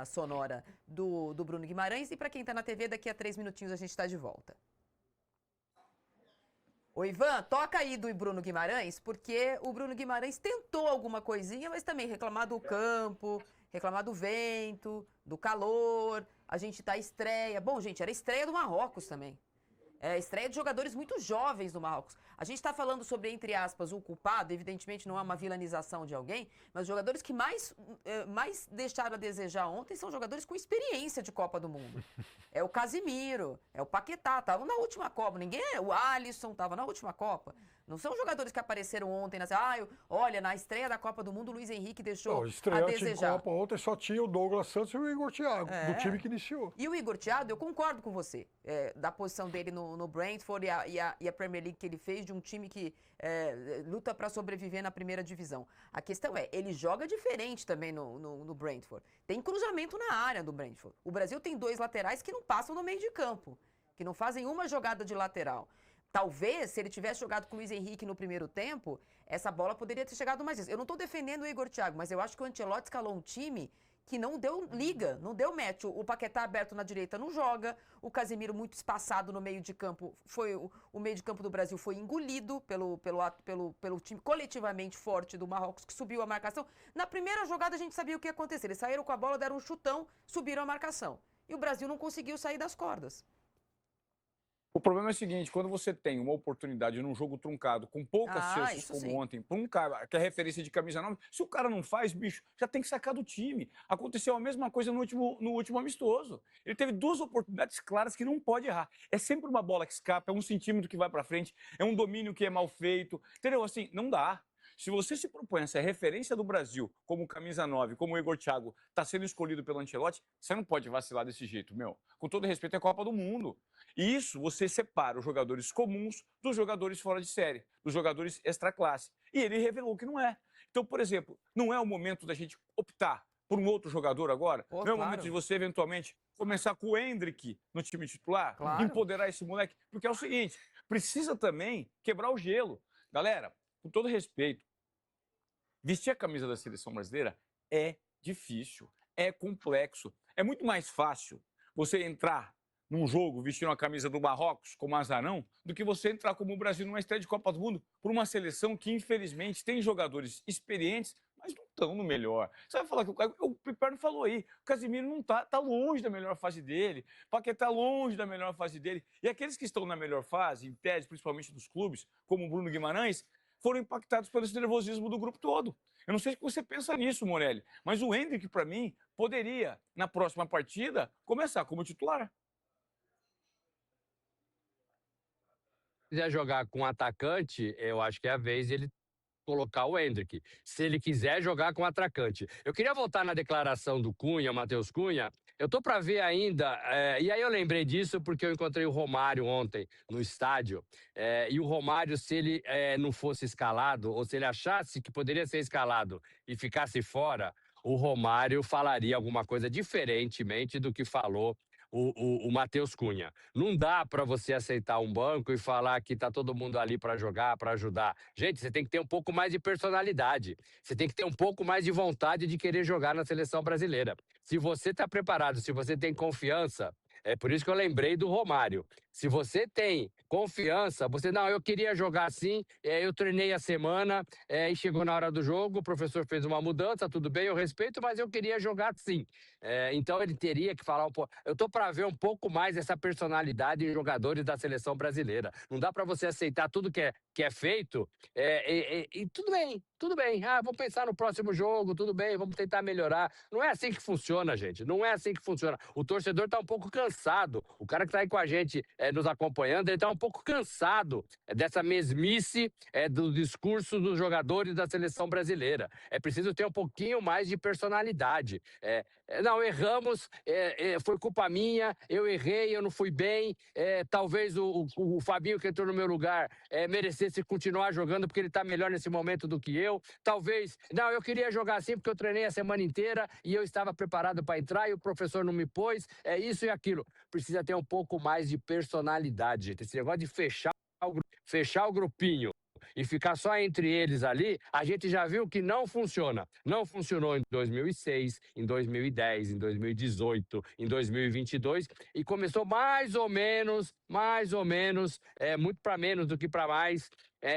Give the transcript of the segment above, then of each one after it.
sonora do Bruno Guimarães. E para quem está na TV, daqui a 3 minutinhos a gente está de volta. Ô Ivan, toca aí do Bruno Guimarães, porque o Bruno Guimarães tentou alguma coisinha, mas também reclamar do campo, reclamar do vento, do calor, a gente tá estreia. Bom, gente, era estreia do Marrocos também. É, estreia de jogadores muito jovens do Marrocos. A gente está falando sobre, entre aspas, o culpado, evidentemente não é uma vilanização de alguém, mas os jogadores que mais deixaram a desejar ontem são jogadores com experiência de Copa do Mundo. É o Casimiro, é o Paquetá, estavam na última Copa, o Alisson estava na última Copa. Não são jogadores que apareceram ontem, olha, na estreia da Copa do Mundo, o Luiz Henrique deixou a desejar. Copa ontem só tinha o Douglas Santos e o Igor Thiago, do time que iniciou. E o Igor Thiago, eu concordo com você, da posição dele no Brentford e a Premier League que ele fez de um time que luta para sobreviver na primeira divisão. A questão é, ele joga diferente também no Brentford. Tem cruzamento na área do Brentford. O Brasil tem 2 laterais que não passam no meio de campo, que não fazem uma jogada de lateral. Talvez, se ele tivesse jogado com o Luiz Henrique no primeiro tempo, essa bola poderia ter chegado mais vezes. Eu não estou defendendo o Igor Thiago, mas eu acho que o Ancelotti escalou um time que não deu liga, não deu match. O Paquetá aberto na direita não joga, o Casemiro muito espaçado no meio de campo, o meio de campo do Brasil foi engolido pelo time coletivamente forte do Marrocos, que subiu a marcação. Na primeira jogada a gente sabia o que ia acontecer, eles saíram com a bola, deram um chutão, subiram a marcação. E o Brasil não conseguiu sair das cordas. O problema é o seguinte, quando você tem uma oportunidade num jogo truncado, com poucas chances como sim. ontem, para um cara que é referência de camisa 9, se o cara não faz, bicho, já tem que sacar do time. Aconteceu a mesma coisa no último amistoso. Ele teve 2 oportunidades claras que não pode errar. É sempre uma bola que escapa, é 1 centímetro que vai para frente, é um domínio que é mal feito, entendeu? Assim, não dá. Se você se propõe a ser referência do Brasil, como camisa 9, como o Igor Thiago está sendo escolhido pelo Ancelotti, você não pode vacilar desse jeito, meu. Com todo respeito, é Copa do Mundo. E isso você separa os jogadores comuns dos jogadores fora de série, dos jogadores extra classe. E ele revelou que não é. Então, por exemplo, não é o momento da gente optar por um outro jogador agora? Não é o momento de você, eventualmente, começar com o Endrick no time titular? Claro. Empoderar esse moleque? Porque é o seguinte, precisa também quebrar o gelo. Galera, com todo respeito, vestir a camisa da seleção brasileira é difícil, é complexo. É muito mais fácil você entrar num jogo vestindo a camisa do Marrocos como azarão do que você entrar como o Brasil numa estreia de Copa do Mundo por uma seleção que, infelizmente, tem jogadores experientes, mas não estão no melhor. Você vai falar que o Piperno falou aí, o Casemiro não tá longe da melhor fase dele, o Paquetá longe da melhor fase dele. E aqueles que estão na melhor fase, em tese, principalmente dos clubes, como o Bruno Guimarães, foram impactados pelo esse nervosismo do grupo todo. Eu não sei se você pensa nisso, Morelli, mas o Endrick, para mim, poderia, na próxima partida, começar como titular. Se quiser jogar com atacante, eu acho que é a vez ele colocar o Endrick, se ele quiser jogar com atacante. Eu queria voltar na declaração do Cunha, Matheus Cunha. Eu tô para ver ainda, e aí eu lembrei disso porque eu encontrei o Romário ontem no estádio, e o Romário, se ele não fosse escalado, ou se ele achasse que poderia ser escalado e ficasse fora, o Romário falaria alguma coisa diferentemente do que falou o Matheus Cunha. Não dá para você aceitar um banco e falar que tá todo mundo ali para jogar, para ajudar. Gente, você tem que ter um pouco mais de personalidade. Você tem que ter um pouco mais de vontade de querer jogar na seleção brasileira. Se você tá preparado, se você tem confiança, é por isso que eu lembrei do Romário. Se você tem confiança, eu queria jogar assim, eu treinei a semana, e chegou na hora do jogo, o professor fez uma mudança, tudo bem, eu respeito, mas eu queria jogar assim. Então ele teria que falar um pouco. Eu tô para ver um pouco mais essa personalidade em jogadores da seleção brasileira. Não dá para você aceitar tudo que é feito, e tudo bem. Vamos pensar no próximo jogo, tudo bem, vamos tentar melhorar. Não é assim que funciona, gente. Não é assim que funciona. O torcedor tá um pouco cansado. O cara que tá aí com a gente, nos acompanhando, ele tá um pouco cansado dessa mesmice do discurso dos jogadores da seleção brasileira. É preciso ter um pouquinho mais de personalidade. Não, erramos, foi culpa minha, eu errei, eu não fui bem, talvez o Fabinho que entrou no meu lugar merecesse continuar jogando porque ele tá melhor nesse momento do que eu. Talvez, eu queria jogar assim porque eu treinei a semana inteira e eu estava preparado para entrar e o professor não me pôs, isso e aquilo. Precisa ter um pouco mais de personalidade, gente. Esse negócio de fechar o grupinho e ficar só entre eles ali, a gente já viu que não funciona. Não funcionou em 2006, em 2010, em 2018, em 2022 e começou mais ou menos, muito para menos do que para mais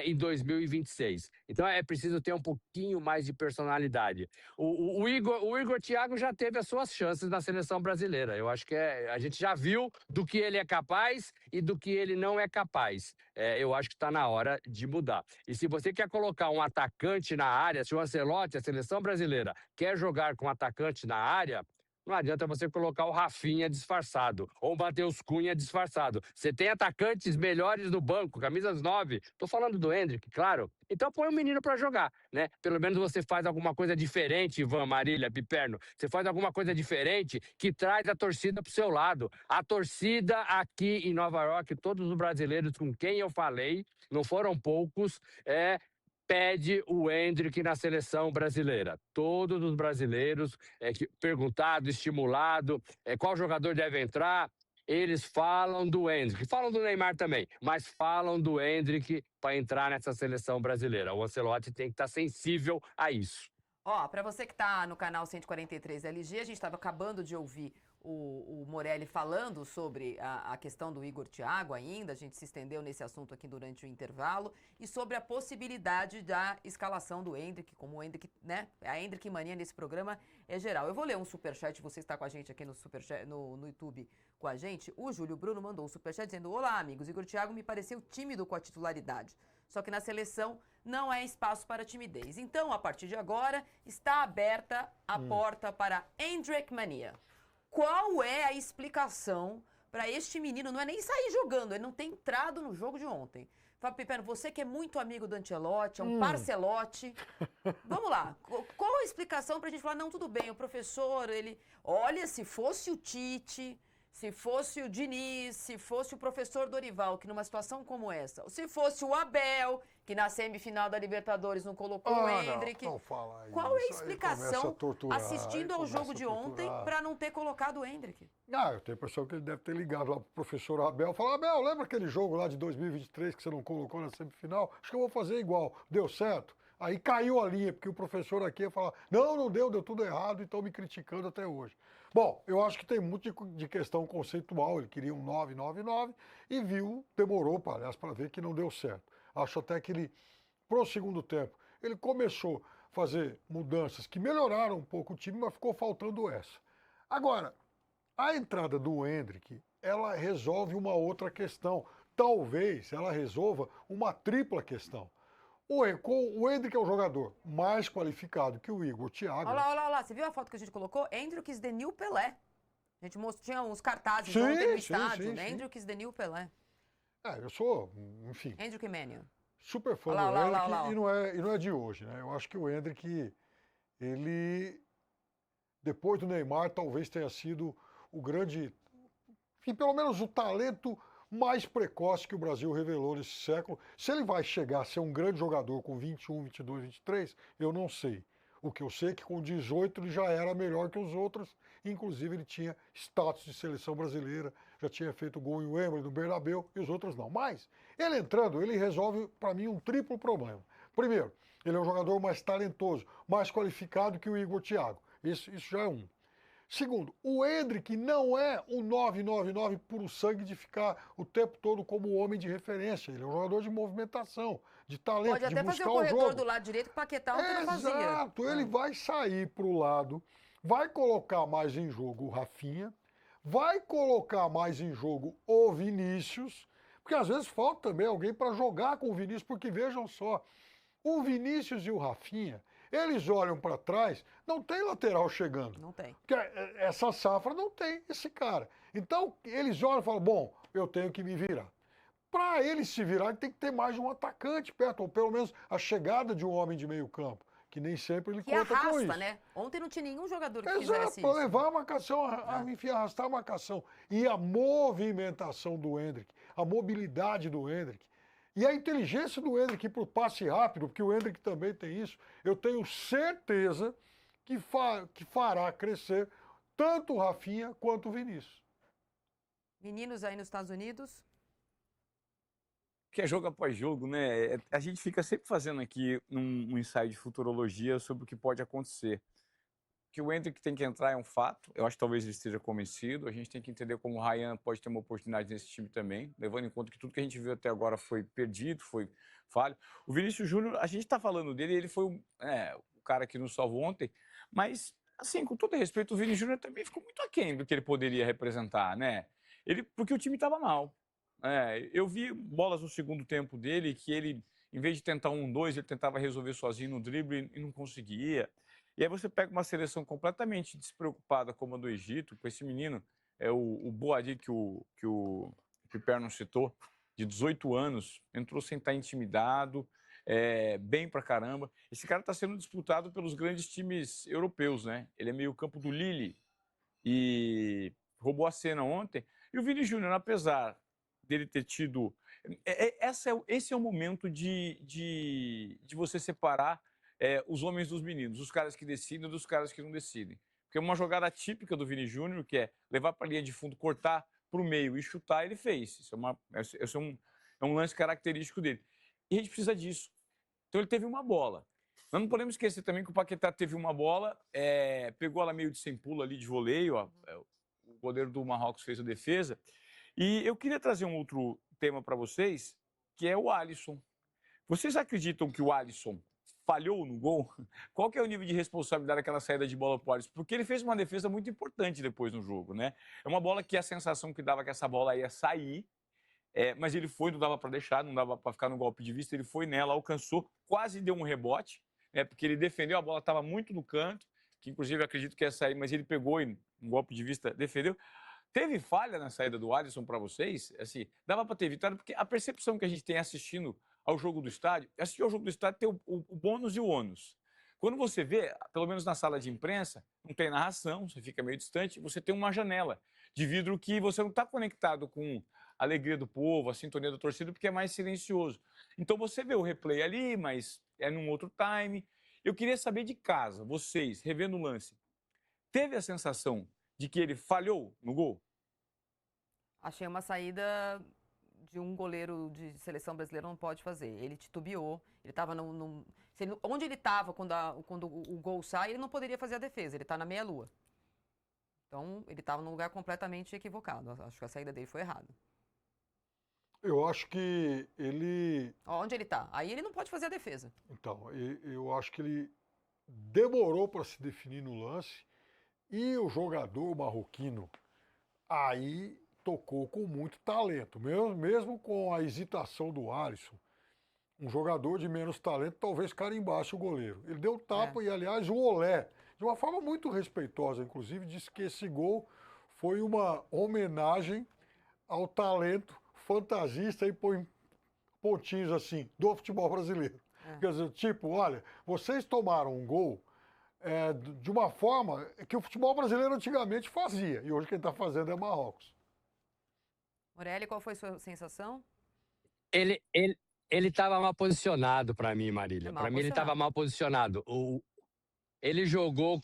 em 2026. Então é preciso ter um pouquinho mais de personalidade. O Igor Thiago já teve as suas chances na seleção brasileira. Eu acho que a gente já viu do que ele é capaz e do que ele não é capaz. Eu acho que está na hora de mudar. E se você quer colocar um atacante na área, se o Ancelotti, a seleção brasileira, quer jogar com atacante na área, não adianta você colocar o Rafinha disfarçado ou o Matheus Cunha disfarçado. Você tem atacantes melhores no banco, camisas 9. Tô falando do Endrick, claro. Então põe o menino para jogar, né? Pelo menos você faz alguma coisa diferente, Ivan, Marília, Piperno. Você faz alguma coisa diferente que traz a torcida pro seu lado. A torcida aqui em Nova York, todos os brasileiros com quem eu falei, não foram poucos, pede o Endrick na seleção brasileira. Todos os brasileiros, perguntado, estimulado, qual jogador deve entrar, eles falam do Endrick. Falam do Neymar também, mas falam do Endrick para entrar nessa seleção brasileira. O Ancelotti tem que estar sensível a isso. Ó, para você que tá no canal 143 LG, a gente estava acabando de ouvir o Morelli falando sobre a questão do Igor Thiago ainda, a gente se estendeu nesse assunto aqui durante o intervalo, e sobre a possibilidade da escalação do Endrick, como o Endrick, né, a Endrick mania nesse programa é geral. Eu vou ler um superchat, você está com a gente aqui no superchat, no YouTube com a gente, o Júlio Bruno mandou um superchat dizendo: olá amigos, Igor Thiago me pareceu tímido com a titularidade, só que na seleção não é espaço para timidez. Então, a partir de agora, está aberta a porta para Endrick mania. Qual é a explicação para este menino? Não é nem sair jogando, ele não tem entrado no jogo de ontem. Fábio Piperno, você que é muito amigo do Ancelotti, é um parcelote. Vamos lá, qual a explicação para a gente falar, não, tudo bem, o professor, ele... Olha, se fosse o Tite, se fosse o Diniz, se fosse o professor Dorival, que numa situação como essa, ou se fosse o Abel, que na semifinal da Libertadores não colocou o Endrick. Não fala isso. Qual é a explicação, assistindo ao jogo de torturar. ontem, para não ter colocado o Endrick? Eu tenho a impressão que ele deve ter ligado lá pro professor Abel e falado: Abel, lembra aquele jogo lá de 2023 que você não colocou na semifinal? Acho que eu vou fazer igual. Deu certo? Aí caiu a linha, porque o professor aqui ia falar: não deu tudo errado e estão me criticando até hoje. Bom, eu acho que tem muito de questão conceitual. Ele queria um 9-9-9 e demorou, aliás, para ver que não deu certo. Acho até que ele, pro segundo tempo, ele começou a fazer mudanças que melhoraram um pouco o time, mas ficou faltando essa. Agora, a entrada do Endrick, ela resolve uma outra questão. Talvez ela resolva uma tripla questão. O Endrick é o jogador mais qualificado que o Igor Thiago. Olha lá, você viu a foto que a gente colocou? Endrick is the new Pelé. A gente tinha uns cartazes ontem no estádio, né? Endrick is the new Pelé. Eu sou, enfim... Endrick Mania. Super fã do Endrick e não é de hoje, né? Eu acho que o Endrick, ele, depois do Neymar, talvez tenha sido o grande, enfim, pelo menos o talento mais precoce que o Brasil revelou nesse século. Se ele vai chegar a ser um grande jogador com 21, 22, 23, eu não sei. O que eu sei é que com 18 ele já era melhor que os outros, inclusive ele tinha status de seleção brasileira, já tinha feito gol em Wembley, no Bernabéu, e os outros não. Mas ele entrando, ele resolve para mim um triplo problema. Primeiro, ele é um jogador mais talentoso, mais qualificado que o Igor Thiago. Isso já é um. Segundo, o Endrick não é um 9-9-9 puro sangue de ficar o tempo todo como homem de referência. Ele é um jogador de movimentação, de talento, Pode até de fazer buscar o o corredor jogo. do lado direito que o Paquetá ontem não fazia. Exato, ele vai sair para o lado, vai colocar mais em jogo o Rafinha, vai colocar mais em jogo o Vinícius, porque às vezes falta também alguém para jogar com o Vinícius, porque vejam só, o Vinícius e o Rafinha, eles olham para trás, não tem lateral chegando. Não tem. Porque essa safra não tem esse cara. Então, eles olham e falam, bom, eu tenho que me virar. Para eles se virarem, tem que ter mais de um atacante perto, ou pelo menos a chegada de um homem de meio campo, que nem sempre ele conta arrasta, com isso. Né? Ontem não tinha nenhum jogador que Exato, fizesse para isso. levar a marcação, enfim, arrastar a marcação. E a movimentação do Endrick, a mobilidade do Endrick, e a inteligência do Endrick para o passe rápido, porque o Endrick também tem isso, eu tenho certeza que fará crescer tanto o Rafinha quanto o Vinícius. Meninos aí nos Estados Unidos? que é jogo após jogo, né? A gente fica sempre fazendo aqui um ensaio de futurologia sobre o que pode acontecer. Que o Endrick tem que entrar é um fato. Eu acho que talvez ele esteja convencido. A gente tem que entender como o Ryan pode ter uma oportunidade nesse time também, levando em conta que tudo que a gente viu até agora foi perdido, foi falho. O Vinícius Júnior, a gente está falando dele, ele foi o cara que nos salvou ontem, mas, assim, com todo respeito, o Vinícius Júnior também ficou muito aquém do que ele poderia representar, né? Porque o time estava mal. Eu vi bolas no segundo tempo dele que ele, em vez de tentar 1-2, ele tentava resolver sozinho no drible e não conseguia. E aí você pega uma seleção completamente despreocupada como a do Egito, com esse menino, o Boadi, que o Piper não citou, de 18 anos, entrou sem estar intimidado, bem pra caramba. Esse cara está sendo disputado pelos grandes times europeus, né? Ele é meio campo do Lille e roubou a cena ontem. E o Vini Júnior, apesar dele ter tido... Esse é o momento de você separar os homens dos meninos, os caras que decidem dos caras que não decidem. Porque uma jogada típica do Vini Júnior, que é levar para a linha de fundo, cortar para o meio e chutar, ele fez. Isso é um lance característico dele. E a gente precisa disso. Então ele teve uma bola. Nós não podemos esquecer também que o Paquetá teve uma bola, pegou ela meio de sem pulo ali de voleio, o goleiro do Marrocos fez a defesa. E eu queria trazer um outro tema para vocês, que é o Alisson. Vocês acreditam que o Alisson falhou no gol? Qual que é o nível de responsabilidade daquela saída de bola para o Alisson? Porque ele fez uma defesa muito importante depois no jogo, né? É uma bola que a sensação que dava que essa bola ia sair, mas ele foi, não dava para deixar, não dava para ficar no golpe de vista, ele foi nela, alcançou, quase deu um rebote, porque ele defendeu, a bola estava muito no canto, que inclusive eu acredito que ia sair, mas ele pegou e, um golpe de vista, defendeu. Teve falha na saída do Alisson para vocês? Assim, dava para ter evitado, porque a percepção que a gente tem assistindo ao jogo do estádio, assistir ao jogo do estádio tem o bônus e o ônus. Quando você vê, pelo menos na sala de imprensa, não tem narração, você fica meio distante, você tem uma janela de vidro que você não está conectado com a alegria do povo, a sintonia da torcida, porque é mais silencioso. Então você vê o replay ali, mas é num outro time. Eu queria saber de casa, vocês, revendo o lance, teve a sensação de que ele falhou no gol? Achei uma saída de um goleiro de seleção brasileira não pode fazer. Ele titubeou, ele estava onde ele estava quando o gol sai, ele não poderia fazer a defesa, ele está na meia-lua. Então, ele estava num lugar completamente equivocado. Acho que a saída dele foi errada. Eu acho que ele... Onde ele está? Aí ele não pode fazer a defesa. Então, eu acho que ele demorou para se definir no lance e o jogador marroquino aí tocou com muito talento, mesmo com a hesitação do Alisson. Um jogador de menos talento talvez carimbasse o goleiro. Ele deu tapa e, aliás, o Olé, de uma forma muito respeitosa, inclusive, disse que esse gol foi uma homenagem ao talento fantasista e põe pontinhos assim, do futebol brasileiro. Quer dizer, tipo, olha, vocês tomaram um gol de uma forma que o futebol brasileiro antigamente fazia, e hoje quem está fazendo é Marrocos. Morelli, qual foi a sua sensação? Ele estava mal posicionado para mim, Marília. Para mim, ele estava mal posicionado. Ele jogou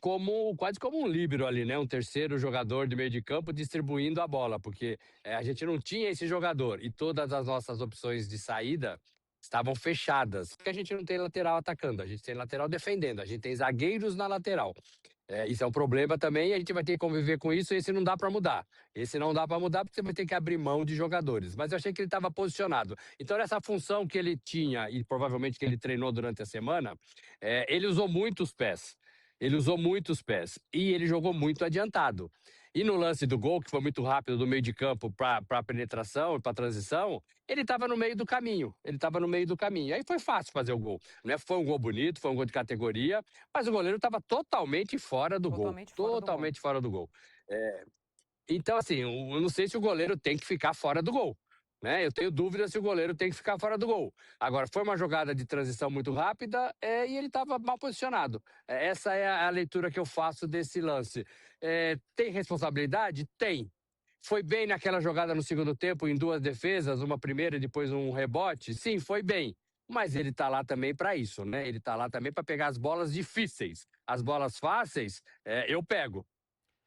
quase como um líbero ali, né? Um terceiro jogador de meio de campo distribuindo a bola, porque a gente não tinha esse jogador e todas as nossas opções de saída estavam fechadas. Porque a gente não tem lateral atacando, a gente tem lateral defendendo, a gente tem zagueiros na lateral. Isso é um problema também e a gente vai ter que conviver com isso e esse não dá para mudar. Esse não dá para mudar porque você vai ter que abrir mão de jogadores. Mas eu achei que ele estava posicionado. Então, essa função que ele tinha e provavelmente que ele treinou durante a semana, ele usou muitos pés. Ele usou muitos pés e ele jogou muito adiantado. E no lance do gol, que foi muito rápido do meio de campo para a penetração e para a transição, ele estava no meio do caminho. Aí foi fácil fazer o gol. Né? Foi um gol bonito, foi um gol de categoria, mas o goleiro estava totalmente fora do gol. Totalmente fora do gol. Então, assim, eu não sei se o goleiro tem que ficar fora do gol. Né? Eu tenho dúvida se o goleiro tem que ficar fora do gol. Agora, foi uma jogada de transição muito rápida e ele estava mal posicionado. Essa é a leitura que eu faço desse lance. Tem responsabilidade? Tem. Foi bem naquela jogada no segundo tempo, em duas defesas, uma primeira e depois um rebote? Sim, foi bem. Mas ele está lá também para isso, né? Ele está lá também para pegar as bolas difíceis. As bolas fáceis, eu pego.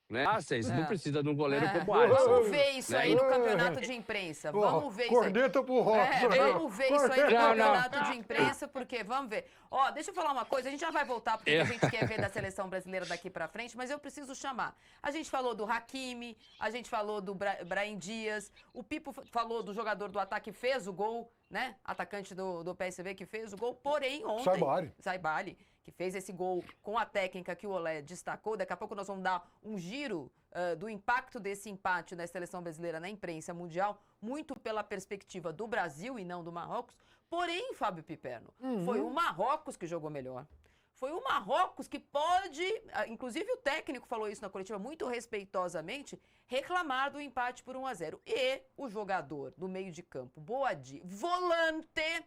né? Fáceis, não precisa de um goleiro como o Vamos Alisson. ver isso aí no campeonato de imprensa. Vamos ver isso aí. Corneta pro Robson. Vamos ver isso aí no Não, não. campeonato de imprensa, porque vamos ver. Ó, deixa eu falar uma coisa, a gente já vai voltar porque a gente quer ver da seleção brasileira daqui pra frente, mas eu preciso chamar. A gente falou do Hakimi, a gente falou do Brahim Dias, o Pipo falou do jogador do ataque que fez o gol, né? Atacante do PSV que fez o gol, porém ontem... Saibali, que fez esse gol com a técnica que o Olé destacou. Daqui a pouco nós vamos dar um giro do impacto desse empate na seleção brasileira na imprensa mundial, muito pela perspectiva do Brasil e não do Marrocos. Porém, Fábio Piperno, foi o Marrocos que jogou melhor. Foi o Marrocos que pode, inclusive o técnico falou isso na coletiva muito respeitosamente, reclamar do empate por 1-0. E o jogador do meio de campo, Boadi, volante,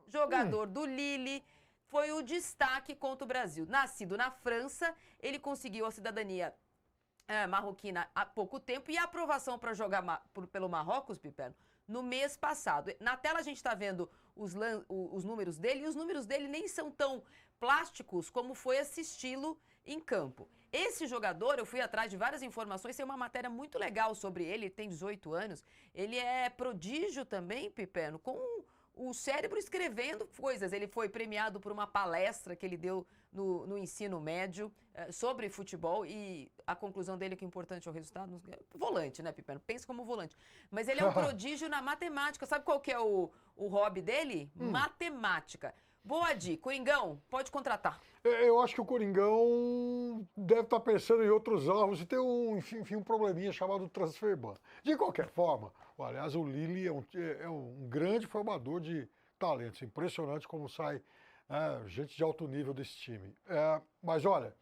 jogador do Lille, foi o destaque contra o Brasil. Nascido na França, ele conseguiu a cidadania marroquina há pouco tempo e a aprovação para jogar pelo Marrocos, Piperno, no mês passado. Na tela a gente está vendo os números dele, e os números dele nem são tão plásticos como foi assisti-lo em campo. Esse jogador, eu fui atrás de várias informações, tem uma matéria muito legal sobre ele tem 18 anos, ele é prodígio também, Piperno, com o cérebro escrevendo coisas. Ele foi premiado por uma palestra que ele deu no ensino médio sobre futebol e a conclusão dele é que o importante é o resultado. Volante, né, Piperno? Pensa como volante. Mas ele é um prodígio na matemática. Sabe qual que é o hobby dele? Matemática. Boadi, Coringão, pode contratar. Eu acho que o Coringão deve estar pensando em outros alvos e tem um probleminha chamado transfer ban. De qualquer forma, aliás, o Lille é um grande formador de talentos. Impressionante como sai gente de alto nível desse time. Mas olha,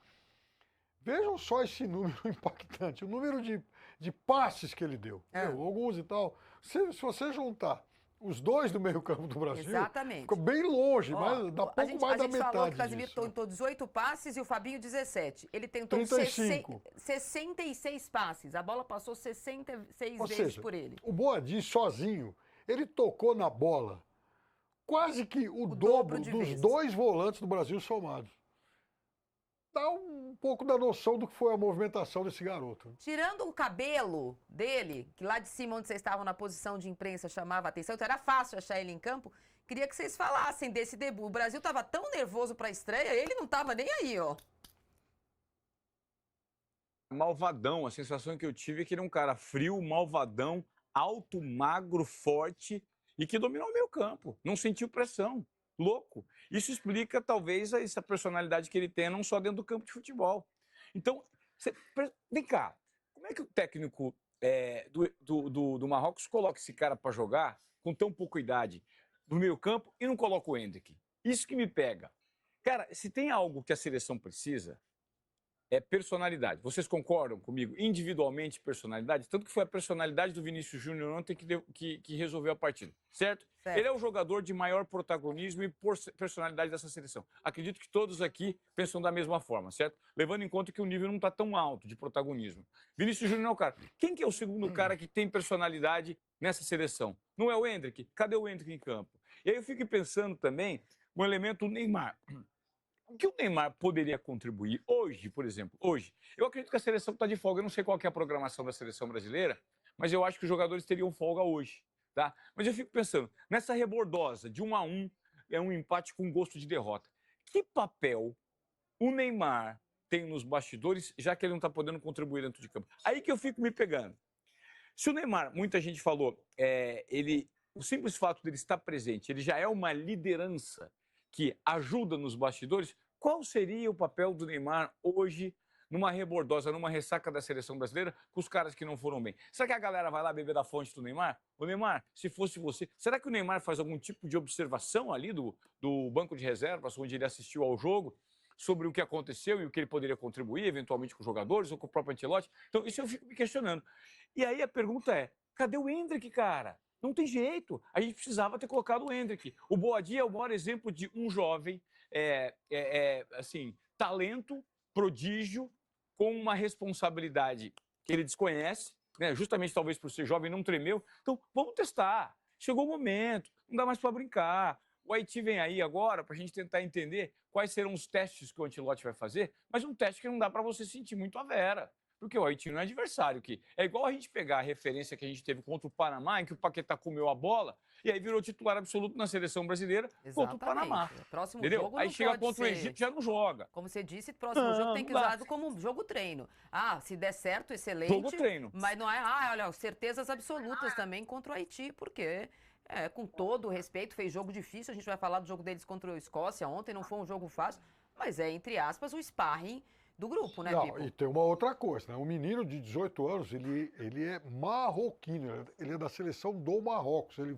vejam só esse número impactante, o número de passes que ele deu. Alguns e tal. Se você juntar os dois do meio-campo do Brasil, exatamente, ficou bem longe, mas dá pouco mais da metade. A gente falou que o Casemiro tentou 18 passes e o Fabinho 17. Ele tentou 66 passes. A bola passou 66 vezes por ele. O Boadi sozinho, ele tocou na bola quase que o dobro dos vezes. Dois volantes do Brasil somados. Dá um pouco da noção do que foi a movimentação desse garoto. Tirando o cabelo dele, que lá de cima onde vocês estavam na posição de imprensa chamava a atenção, então era fácil achar ele em campo, queria que vocês falassem desse debut. O Brasil estava tão nervoso para a estreia, ele não estava nem aí, ó. Malvadão, a sensação que eu tive é que ele é um cara frio, malvadão, alto, magro, forte e que dominou o meio campo, não sentiu pressão. Louco. Isso explica, talvez, essa personalidade que ele tem, não só dentro do campo de futebol. Então, vem cá, como é que o técnico do Marrocos coloca esse cara para jogar com tão pouca idade no meio campo e não coloca o Endrick? Isso que me pega. Cara, se tem algo que a seleção precisa, é personalidade. Vocês concordam comigo? Individualmente, personalidade? Tanto que foi a personalidade do Vinícius Júnior ontem que resolveu a partida, certo? Ele é o jogador de maior protagonismo e personalidade dessa seleção. Acredito que todos aqui pensam da mesma forma, certo? Levando em conta que o nível não está tão alto de protagonismo. Vinícius Júnior é o cara. Quem que é o segundo cara que tem personalidade nessa seleção? Não é o Endrick? Cadê o Endrick em campo? E aí eu fico pensando também no elemento Neymar. O que o Neymar poderia contribuir hoje, por exemplo? Hoje, eu acredito que a seleção está de folga. Eu não sei qual que é a programação da seleção brasileira, mas eu acho que os jogadores teriam folga hoje, tá? Mas eu fico pensando, nessa rebordosa de 1-1, é um empate com gosto de derrota. Que papel o Neymar tem nos bastidores, já que ele não está podendo contribuir dentro de campo? Aí que eu fico me pegando. Se o Neymar, muita gente falou, o simples fato dele estar presente, ele já é uma liderança que ajuda nos bastidores, qual seria o papel do Neymar hoje numa rebordosa, numa ressaca da seleção brasileira com os caras que não foram bem? Será que a galera vai lá beber da fonte do Neymar? Ô Neymar, se fosse você, será que o Neymar faz algum tipo de observação ali do banco de reservas, onde ele assistiu ao jogo, sobre o que aconteceu e o que ele poderia contribuir, eventualmente com os jogadores ou com o próprio Ancelotti? Então, isso eu fico me questionando. E aí a pergunta é, cadê o Endrick, cara? Não tem jeito. A gente precisava ter colocado o Endrick. O Boadi é o maior exemplo de um jovem, assim, talento, prodígio, com uma responsabilidade que ele desconhece, né? Justamente talvez por ser jovem não tremeu. Então, vamos testar. Chegou o momento, não dá mais para brincar. O Haiti vem aí agora para a gente tentar entender quais serão os testes que o Ancelotti vai fazer, mas um teste que não dá para você sentir muito a vera. Porque o Haiti não é adversário aqui. É igual a gente pegar a referência que a gente teve contra o Panamá, em que o Paquetá comeu a bola e aí virou titular absoluto na seleção brasileira contra o Panamá. Próximo Entendeu? jogo Aí não chega pode contra o ser... Egito já não joga. Como você disse, próximo jogo tem que usar como um jogo treino. Se der certo, excelente. Jogo treino. Mas não é, olha, certezas absolutas também contra o Haiti, porque... com todo o respeito, fez jogo difícil, a gente vai falar do jogo deles contra a Escócia ontem, não foi um jogo fácil, mas entre aspas, o sparring do grupo, né, Pipo? E tem uma outra coisa, né? O menino de 18 anos, ele é marroquino, ele é da seleção do Marrocos, ele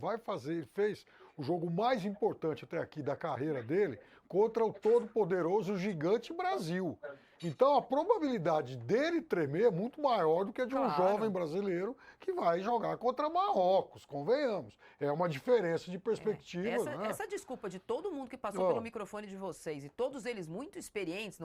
fez o jogo mais importante até aqui da carreira dele contra o todo-poderoso gigante Brasil. Então a probabilidade dele tremer é muito maior do que a de um jovem brasileiro que vai jogar contra Marrocos, convenhamos. É uma diferença de perspectiva. Né? Essa desculpa de todo mundo que passou pelo microfone de vocês, e todos eles muito experientes,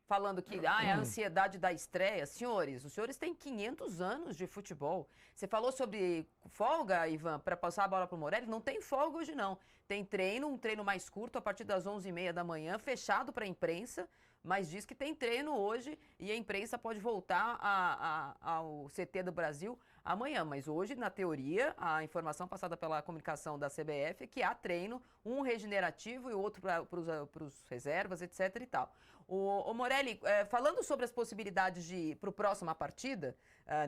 falando que é a ansiedade da estreia. Senhores, os senhores têm 500 anos de futebol. Você falou sobre folga, Ivan, para passar a bola para o Morelli? Não tem folga hoje, não. Tem um treino mais curto, a partir das 11h30 da manhã, fechado para a imprensa, mas diz que tem treino hoje e a imprensa pode voltar ao CT do Brasil amanhã. Mas hoje, na teoria, a informação passada pela comunicação da CBF é que há treino, um regenerativo e outro para os reservas, etc. e tal. O Morelli, falando sobre as possibilidades para a próxima partida,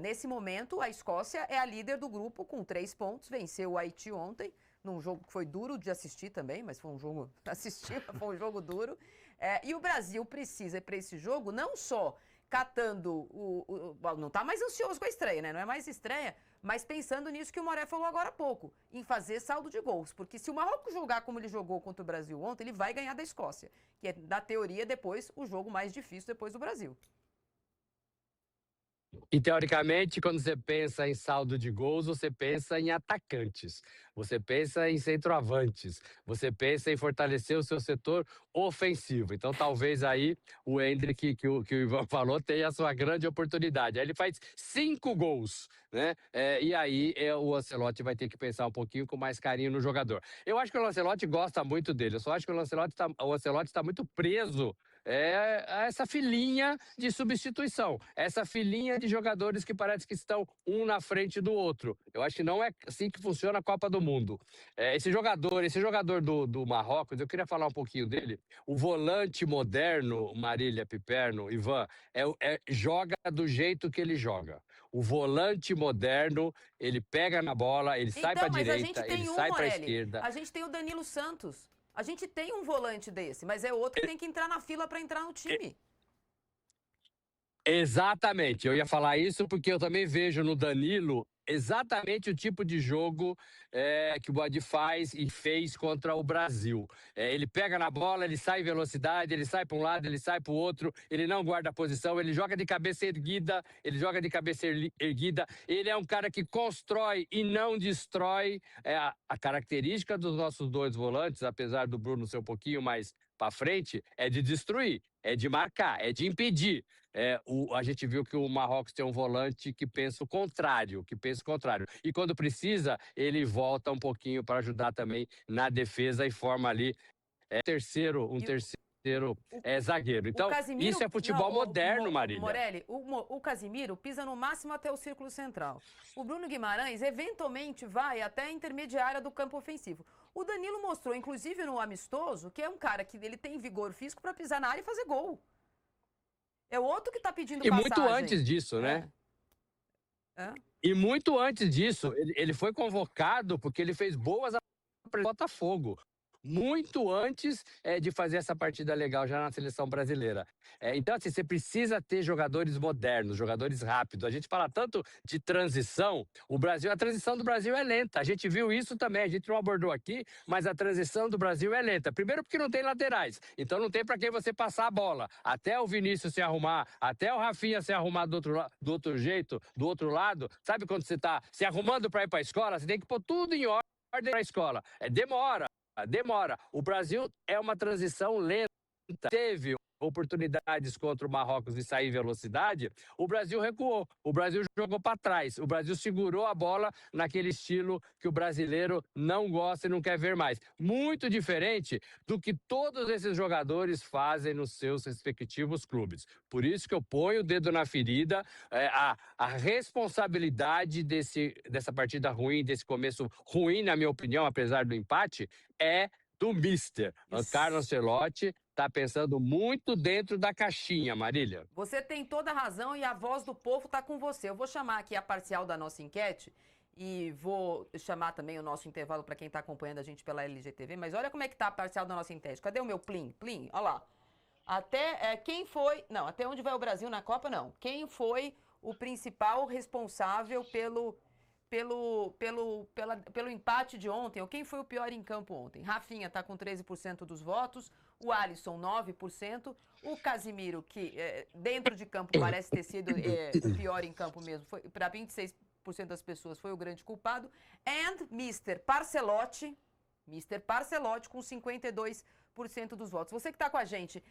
nesse momento a Escócia é a líder do grupo com 3 pontos, venceu o Haiti ontem, num jogo que foi duro de assistir também, mas foi um jogo foi um jogo duro. E o Brasil precisa, para esse jogo, não só catando não está mais ansioso com a estreia, né? Não é mais estreia, mas pensando nisso que o Moré falou agora há pouco, em fazer saldo de gols. Porque se o Marrocos jogar como ele jogou contra o Brasil ontem, ele vai ganhar da Escócia, que é, na teoria, depois o jogo mais difícil depois do Brasil. E, teoricamente, quando você pensa em saldo de gols, você pensa em atacantes, você pensa em centroavantes, você pensa em fortalecer o seu setor ofensivo. Então, talvez aí o Endrick, que o Ivan falou, tenha a sua grande oportunidade. Aí ele faz 5 gols, né? E aí o Ancelotti vai ter que pensar um pouquinho com mais carinho no jogador. Eu acho que o Ancelotti gosta muito dele, eu só acho que o Ancelotti está muito preso essa filinha de substituição, essa filinha de jogadores que parece que estão um na frente do outro. Eu acho que não é assim que funciona a Copa do Mundo. Esse jogador do Marrocos, eu queria falar um pouquinho dele. O volante moderno, Marília, Piperno, Ivan, joga do jeito que ele joga. O volante moderno, ele pega na bola, ele sai para a direita, ele sai para a esquerda. A gente tem o Danilo Santos. A gente tem um volante desse, mas é outro que tem que entrar na fila para entrar no time. Exatamente, eu ia falar isso porque eu também vejo no Danilo exatamente o tipo de jogo que o Boadi faz e fez contra o Brasil. Ele pega na bola, ele sai em velocidade, ele sai para um lado, ele sai para o outro, ele não guarda a posição, ele joga de cabeça erguida, ele é um cara que constrói e não destrói. A característica dos nossos 2 volantes, apesar do Bruno ser um pouquinho mais para frente, é de destruir, é de marcar, é de impedir. A gente viu que o Marrocos tem um volante que pensa o contrário, E quando precisa, ele volta um pouquinho para ajudar também na defesa e forma ali um terceiro zagueiro. Então, isso é futebol moderno, Marília. Morelli, o Casimiro pisa no máximo até o círculo central. O Bruno Guimarães, eventualmente, vai até a intermediária do campo ofensivo. O Danilo mostrou, inclusive no amistoso, que é um cara que ele tem vigor físico para pisar na área e fazer gol. É o outro que está pedindo passagem. E muito antes disso, né? E muito antes disso, ele foi convocado porque ele fez boas para o Botafogo. Muito antes de fazer essa partida legal já na seleção brasileira. Então, assim, você precisa ter jogadores modernos, jogadores rápidos. A gente fala tanto de transição, a transição do Brasil é lenta. A gente viu isso também, a gente não abordou aqui, mas a transição do Brasil é lenta. Primeiro porque não tem laterais, então não tem para quem você passar a bola. Até o Vinícius se arrumar, até o Rafinha se arrumar do outro jeito, do outro lado. Sabe quando você está se arrumando para ir para a escola? Você tem que pôr tudo em ordem para a escola. Demora. O Brasil é uma transição lenta. Teve oportunidades contra o Marrocos de sair em velocidade, o Brasil recuou, o Brasil jogou para trás, o Brasil segurou a bola naquele estilo que o brasileiro não gosta e não quer ver mais. Muito diferente do que todos esses jogadores fazem nos seus respectivos clubes. Por isso que eu ponho o dedo na ferida, a responsabilidade dessa partida ruim, desse começo ruim, na minha opinião, apesar do empate, é do Mister. Carlo Ancelotti está pensando muito dentro da caixinha, Marília. Você tem toda a razão e a voz do povo está com você. Eu vou chamar aqui a parcial da nossa enquete e vou chamar também o nosso intervalo para quem está acompanhando a gente pela LGTV. Mas olha como é que tá a parcial da nossa enquete. Cadê o meu plim? Plim, olha lá. Quem foi... Não, até onde vai o Brasil na Copa, não. Quem foi o principal responsável pelo empate de ontem, ou quem foi o pior em campo ontem? Rafinha está com 13% dos votos, o Alisson 9%, o Casimiro, que dentro de campo parece ter sido o pior em campo mesmo, para 26% das pessoas foi o grande culpado, and Mr. Parcelotti com 52% dos votos. Você que está com a gente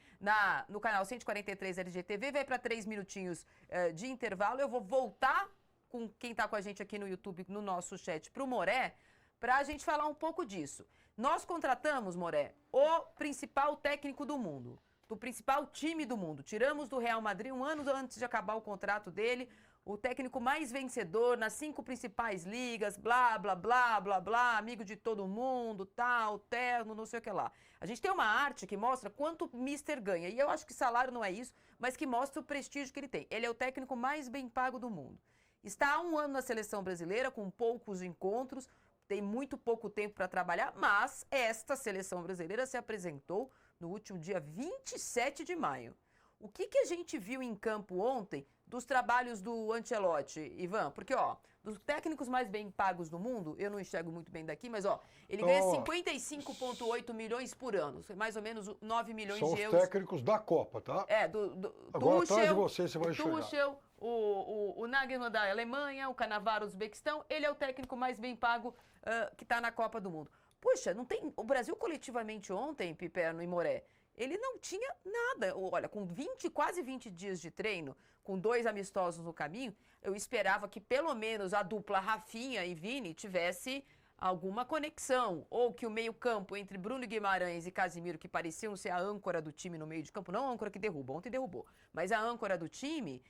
no canal 143 LGTV, vai para 3 minutinhos de intervalo, eu vou voltar com quem está com a gente aqui no YouTube, no nosso chat, para o Moré, para a gente falar um pouco disso. Nós contratamos, Moré, o principal técnico do mundo, do principal time do mundo. Tiramos do Real Madrid um ano antes de acabar o contrato dele, o técnico mais vencedor nas 5 principais ligas, blá, blá, blá, blá, blá, amigo de todo mundo, tal, terno, não sei o que lá. A gente tem uma arte que mostra quanto o Mister ganha, e eu acho que salário não é isso, mas que mostra o prestígio que ele tem. Ele é o técnico mais bem pago do mundo. Está há um ano na seleção brasileira, com poucos encontros, tem muito pouco tempo para trabalhar, mas esta seleção brasileira se apresentou no último dia 27 de maio. O que a gente viu em campo ontem dos trabalhos do Ancelotti, Ivan? Porque, dos técnicos mais bem pagos do mundo, eu não enxergo muito bem daqui, mas, ele ganha 55,8 milhões por ano, mais ou menos 9 milhões de euros. São os técnicos da Copa, tá? Agora, atrás de você vai enxergar. Tuchel, o Nagelsmann da Alemanha, o Cannavaro do Uzbequistão, ele é o técnico mais bem pago que está na Copa do Mundo. Puxa, não tem... O Brasil coletivamente ontem, Piperno e Moré, ele não tinha nada. Olha, com quase 20 dias de treino, com 2 amistosos no caminho, eu esperava que pelo menos a dupla Rafinha e Vini tivesse alguma conexão, ou que o meio-campo entre Bruno Guimarães e Casimiro, que pareciam ser a âncora do time no meio de campo, não a âncora que derruba, ontem derrubou, mas a âncora do time,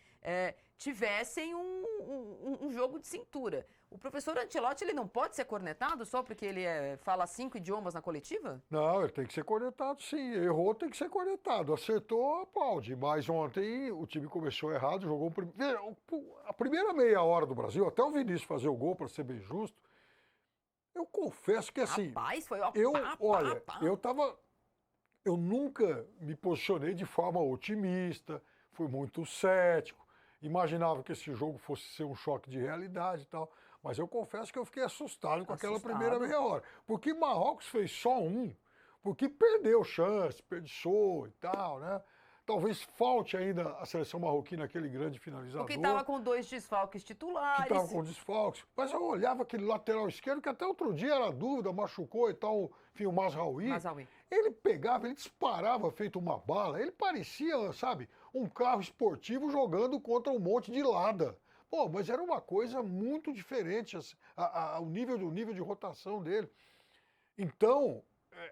tivessem um jogo de cintura. O professor Ancelotti, ele não pode ser cornetado só porque ele fala 5 idiomas na coletiva? Não, ele tem que ser cornetado, sim. Errou, tem que ser cornetado. Acertou, aplaude. Mas ontem o time começou errado, jogou... A primeira meia hora do Brasil, até o Vinícius fazer o gol, para ser bem justo, eu confesso que assim... Rapaz, foi eu nunca me posicionei de forma otimista, fui muito cético, imaginava que esse jogo fosse ser um choque de realidade e tal, mas eu confesso que eu fiquei assustado com aquela primeira meia hora. Porque Marrocos fez só porque perdeu chance, desperdiçou e tal, né? Talvez falte ainda a seleção marroquina aquele grande finalizador. Porque estava com 2 desfalques titulares. Que estava com desfalques. Mas eu olhava aquele lateral esquerdo, que até outro dia era dúvida, machucou e tal, enfim, o Mazraoui. Ele pegava, ele disparava feito uma bala. Ele parecia, sabe, um carro esportivo jogando contra um monte de lada. Pô, mas era uma coisa muito diferente, o nível de rotação dele. Então,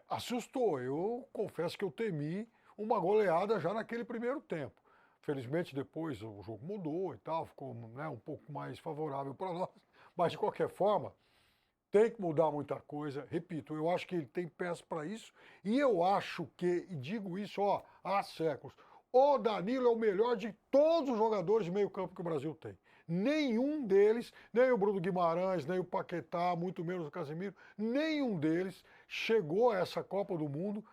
assustou. Eu confesso que eu temi uma goleada já naquele primeiro tempo. Felizmente depois o jogo mudou e tal, ficou, né, um pouco mais favorável para nós, mas de qualquer forma tem que mudar muita coisa. Repito, eu acho que ele tem peça para isso e eu acho que, e digo isso há séculos, o Danilo é o melhor de todos os jogadores de meio campo que o Brasil tem. Nenhum deles, nem o Bruno Guimarães, nem o Paquetá, muito menos o Casemiro, nenhum deles chegou a essa Copa do Mundo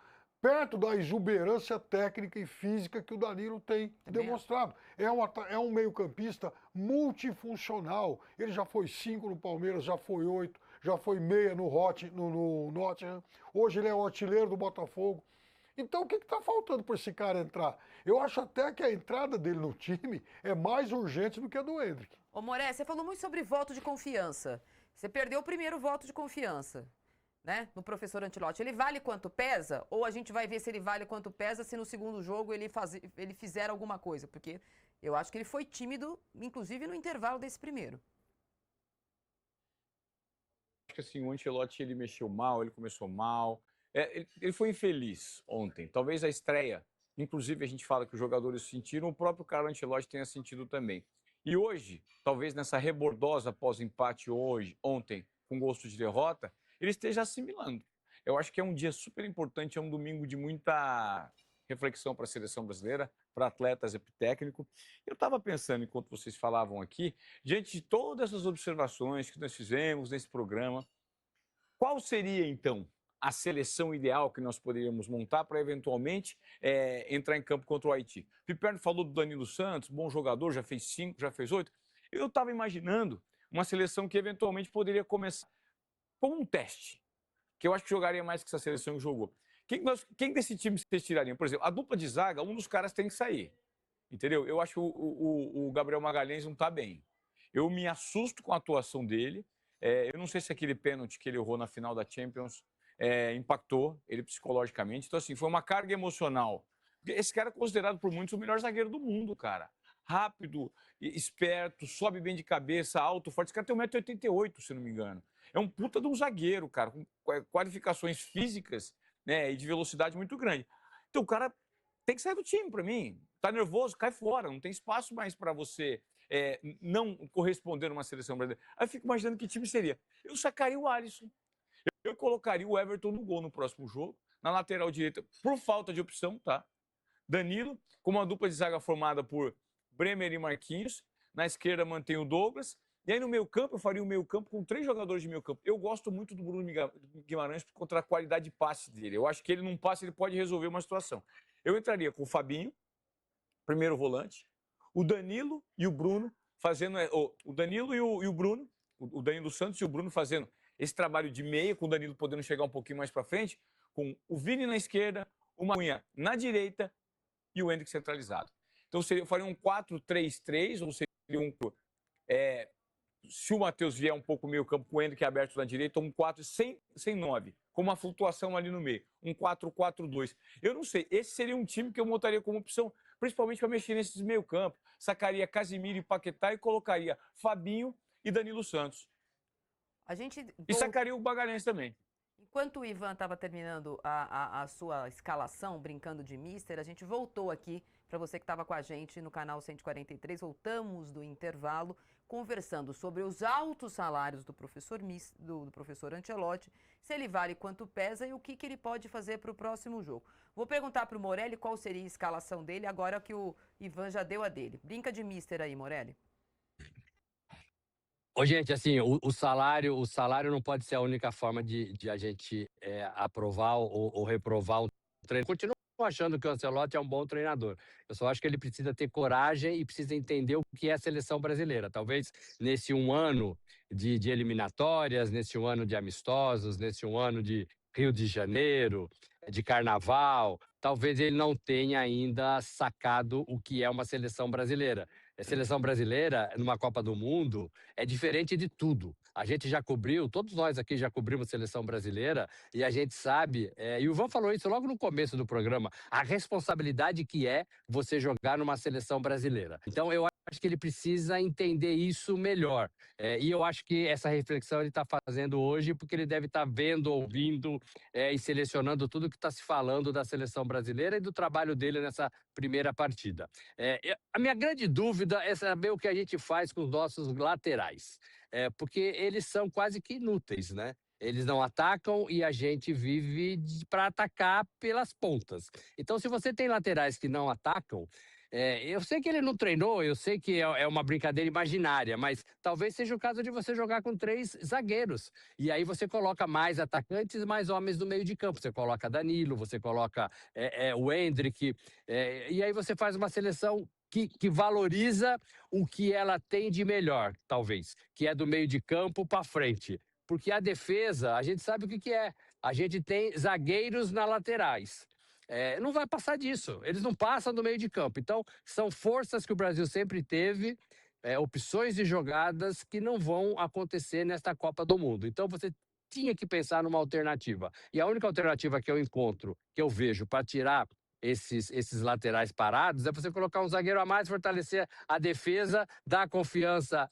perto da exuberância técnica e física que o Danilo tem demonstrado. É um meio-campista multifuncional. Ele já foi 5 no Palmeiras, já foi 8, já foi meia no Nottingham. Hoje ele é o artilheiro do Botafogo. Então o que está faltando para esse cara entrar? Eu acho até que a entrada dele no time é mais urgente do que a do Endrick. Ô Moré, você falou muito sobre voto de confiança. Você perdeu o primeiro voto de confiança. né, no professor Ancelotti? Ele vale quanto pesa? Ou a gente vai ver se ele vale quanto pesa se no segundo jogo ele fizer alguma coisa? Porque eu acho que ele foi tímido, inclusive no intervalo desse primeiro. Acho que assim, o Ancelotti ele mexeu mal, ele começou mal. Ele foi infeliz ontem. Talvez a estreia, inclusive a gente fala que os jogadores sentiram, o próprio Carlo Ancelotti tenha sentido também. E hoje, talvez nessa rebordosa pós-empate ontem, com gosto de derrota, ele esteja assimilando. Eu acho que é um dia super importante, é um domingo de muita reflexão para a seleção brasileira, para atletas e para o técnico. Eu estava pensando, enquanto vocês falavam aqui, diante de todas essas observações que nós fizemos nesse programa, qual seria, então, a seleção ideal que nós poderíamos montar para, eventualmente, entrar em campo contra o Haiti? O Piperno falou do Danilo Santos, bom jogador, já fez 5, já fez 8. Eu estava imaginando uma seleção que, eventualmente, poderia começar como um teste, que eu acho que jogaria mais que essa seleção que jogou. Quem desse time vocês tirariam? Por exemplo, a dupla de zaga, um dos caras tem que sair. Entendeu? Eu acho que o Gabriel Magalhães não está bem. Eu me assusto com a atuação dele. Eu não sei se aquele pênalti que ele errou na final da Champions impactou ele psicologicamente. Então, assim, foi uma carga emocional. Esse cara é considerado por muitos o melhor zagueiro do mundo, cara. Rápido, esperto, sobe bem de cabeça, alto, forte. Esse cara tem 1,88 m, se não me engano. É um puta de um zagueiro, cara, com qualificações físicas, né, e de velocidade muito grande. Então, o cara tem que sair do time, para mim. Tá nervoso, cai fora. Não tem espaço mais para você não corresponder numa seleção brasileira. Aí eu fico imaginando que time seria. Eu sacaria o Alisson. Eu colocaria o Everton no gol no próximo jogo. Na lateral direita, por falta de opção, tá? Danilo, com uma dupla de zaga formada por Bremer e Marquinhos. Na esquerda mantém o Douglas. E aí no meio campo, eu faria o meio campo com 3 jogadores de meio campo. Eu gosto muito do Bruno Guimarães contra a qualidade de passe dele. Eu acho que ele, num passe, ele pode resolver uma situação. Eu entraria com o Fabinho, primeiro volante, o Danilo e o Bruno fazendo... O Danilo e o Bruno, o Danilo Santos e o Bruno fazendo esse trabalho de meia, com o Danilo podendo chegar um pouquinho mais para frente, com o Vini na esquerda, o Cunha na direita e o Endrick centralizado. Então, eu faria um 4-3-3, ou seria um... se o Matheus vier um pouco meio campo com o Endrick aberto na direita, um 4 sem 9, com uma flutuação ali no meio, um 4-4-2. Eu não sei, esse seria um time que eu montaria como opção, principalmente para mexer nesses meio campo. Sacaria Casimiro e Paquetá e colocaria Fabinho e Danilo Santos. E sacaria o Magalhães também. Enquanto o Ivan estava terminando a sua escalação, brincando de mister, a gente voltou aqui, para você que estava com a gente no canal 143, voltamos do intervalo, conversando sobre os altos salários do professor Ancelotti, se ele vale quanto pesa e o que ele pode fazer para o próximo jogo. Vou perguntar para o Morelli qual seria a escalação dele, agora que o Ivan já deu a dele. Brinca de mister aí, Morelli. Ô, gente, assim, o salário não pode ser a única forma de a gente aprovar ou reprovar um treino. Continuo achando que o Ancelotti é um bom treinador. Eu só acho que ele precisa ter coragem e precisa entender o que é a seleção brasileira. Talvez nesse um ano de eliminatórias, nesse um ano de amistosos, nesse um ano de Rio de Janeiro, de Carnaval, talvez ele não tenha ainda sacado o que é uma seleção brasileira. A seleção brasileira, numa Copa do Mundo, é diferente de tudo. A gente já cobriu, todos nós aqui já cobrimos seleção brasileira, e a gente sabe, e o Ivan falou isso logo no começo do programa, a responsabilidade que é você jogar numa seleção brasileira. Então, eu acho que ele precisa entender isso melhor. E eu acho que essa reflexão ele está fazendo hoje, porque ele deve estar vendo, ouvindo e selecionando tudo que está se falando da seleção brasileira e do trabalho dele nessa primeira partida. A minha grande dúvida é saber o que a gente faz com os nossos laterais, porque eles são quase que inúteis, né? Eles não atacam e a gente vive para atacar pelas pontas. Então, se você tem laterais que não atacam, eu sei que ele não treinou, eu sei que é uma brincadeira imaginária, mas talvez seja o caso de você jogar com 3 zagueiros. E aí você coloca mais atacantes, mais homens no meio de campo. Você coloca Danilo, você coloca o Endrick, e aí você faz uma seleção que valoriza o que ela tem de melhor, talvez, que é do meio de campo para frente. Porque a defesa, a gente sabe o que é. A gente tem zagueiros nas laterais. Não vai passar disso. Eles não passam do meio de campo. Então, são forças que o Brasil sempre teve, opções de jogadas que não vão acontecer nesta Copa do Mundo. Então, você tinha que pensar numa alternativa. E a única alternativa que eu encontro, que eu vejo para tirar esses laterais parados, é você colocar um zagueiro a mais, fortalecer a defesa, dar confiança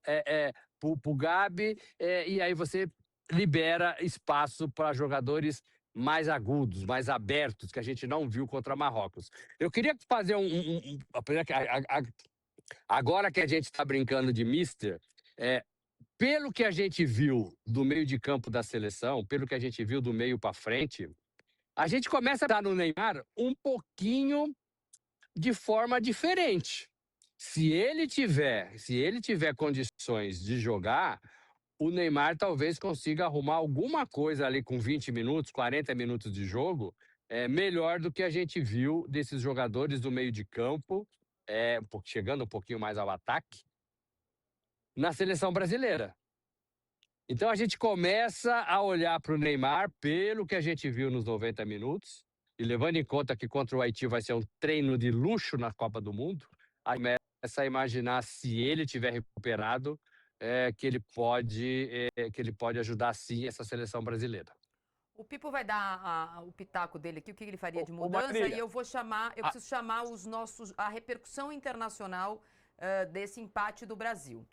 para o Gabi, e aí você libera espaço para jogadores mais agudos, mais abertos, que a gente não viu contra Marrocos. Eu queria fazer agora que a gente está brincando de mister, pelo que a gente viu do meio de campo da seleção, pelo que a gente viu do meio para frente, a gente começa a dar no Neymar um pouquinho de forma diferente. Se ele tiver condições de jogar, o Neymar talvez consiga arrumar alguma coisa ali com 20 minutos, 40 minutos de jogo, melhor do que a gente viu desses jogadores do meio de campo, chegando um pouquinho mais ao ataque, na seleção brasileira. Então a gente começa a olhar para o Neymar pelo que a gente viu nos 90 minutos, e levando em conta que contra o Haiti vai ser um treino de luxo na Copa do Mundo, aí começa a imaginar, se ele tiver recuperado, que ele pode ajudar sim essa seleção brasileira. O Pipo vai dar o pitaco dele aqui, o que ele faria de mudança, e eu preciso chamar a repercussão internacional desse empate do Brasil.